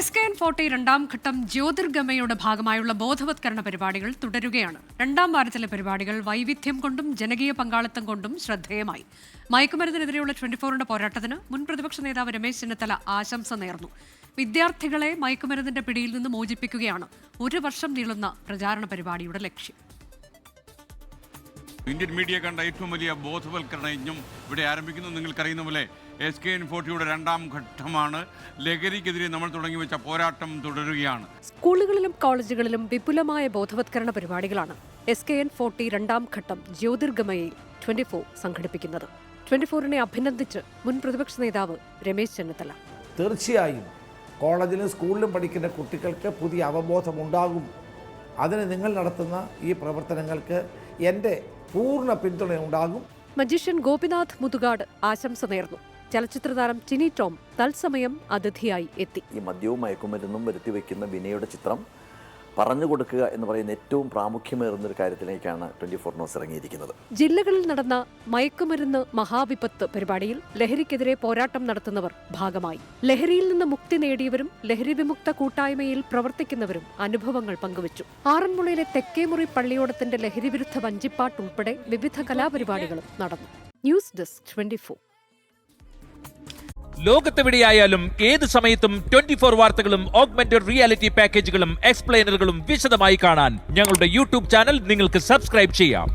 SKN40 രണ്ടാം ഘട്ടം ജ്യോതിർഗമയുടെ ഭാഗമായുള്ള ബോധവത്കരണ പരിപാടികൾ തുടരുകയാണ്. രണ്ടാം വാരത്തിലെ പരിപാടികൾ വൈവിധ്യം കൊണ്ടും ജനകീയ പങ്കാളിത്തം കൊണ്ടും ശ്രദ്ധേയമായി. മയക്കുമരുന്നിനെതിരെയുള്ള 24ന്റെ പോരാട്ടത്തിന് മുൻ പ്രതിപക്ഷ നേതാവ് രമേശ് ചെന്നിത്തല ആശംസ നേർന്നു. വിദ്യാർത്ഥികളെ മയക്കുമരുന്നിന്റെ പിടിയിൽ നിന്ന് മോചിപ്പിക്കുകയാണ് 1 വർഷം നീളുന്ന പ്രചാരണ പരിപാടിയുടെ ലക്ഷ്യം. ഇന്ത്യൻ മീഡിയ കണ്ട ഏറ്റവും വലിയ ബോധവൽക്കരണ യജ്ഞം ഇവിടെ ആരംഭിക്കുന്നു. നിങ്ങൾക്കറിയുന്ന പോലെ SKN40യുടെ രണ്ടാം ഘട്ടമാണ്. ലഹരിക്കെതിരെ നമ്മൾ തുടങ്ങി വെച്ച പോരാട്ടം തുടരുകയാണ്. സ്കൂളുകളിലും കോളേജുകളിലും വിപുലമായ ബോധവത്കരണ പരിപാടികളാണ് SKN40 രണ്ടാം ഘട്ടം ജ്യോതിർഗമയിൽ 24 സംഘടിപ്പിക്കുന്നത്. 24നെ അഭിനന്ദിച്ച് മുൻ പ്രതിപക്ഷ നേതാവ് രമേശ് ചെന്നിത്തല. തീർച്ചയായും കോളേജിലും സ്കൂളിലും പഠിക്കുന്ന കുട്ടികൾക്ക് പുതിയ അവബോധമുണ്ടാകും. അതിന് നിങ്ങൾ നടത്തുന്ന ഈ പ്രവർത്തനങ്ങൾക്ക് എൻ്റെ പൂർണ്ണ പിന്തുണയുണ്ടാകും. മജീഷ്യൻ ഗോപിനാഥ് മുതുകാട് ആശംസ നേർന്നു. ചലച്ചിത്ര താരം ടിനി ടോം തത്സമയം അതിഥിയായി എത്തി. ഈ മദ്യവും മയക്കുമരുന്നും വരുത്തിവെക്കുന്ന വിനയുടെ ചിത്രം പറഞ്ഞു കൊടുക്കുക എന്ന് പറയുന്ന ഏറ്റവും പ്രാമുഖ്യമേറുന്നൊരു കാര്യത്തിലേക്കാണ് 24 ന്യൂസ് ഇറങ്ങിയിരിക്കുന്നത്. ജില്ലകളിൽ നടന്ന മയക്കുമരുന്ന് മഹാവിപത്ത് പരിപാടിയിൽ ലഹരിക്കെതിരെ പോരാട്ടം നടത്തുന്നവർ ഭാഗമായി. ലഹരിയിൽ നിന്ന് മുക്തി നേടിയവരും ലഹരി വിമുക്ത കൂട്ടായ്മയിൽ പ്രവർത്തിക്കുന്നവരും അനുഭവങ്ങൾ പങ്കുവച്ചു. ആറന്മുളയിലെ തെക്കേമുറി പള്ളിയോടത്തിന്റെ ലഹരി വിരുദ്ധ വഞ്ചിപ്പാട്ട് ഉൾപ്പെടെ വിവിധ കലാപരിപാടികളും നടന്നു. News desk 24. ലോകത്തെവിടെയായാലും ഏത് സമയത്തും 24 വാർത്തകളും ഓഗ്മെന്റഡ് റിയാലിറ്റി പാക്കേജുകളും എക്സ്പ്ലെയിനറുകളും വിശദമായി കാണാൻ ഞങ്ങളുടെ യൂട്യൂബ് ചാനൽ നിങ്ങൾക്ക് സബ്സ്ക്രൈബ് ചെയ്യാം.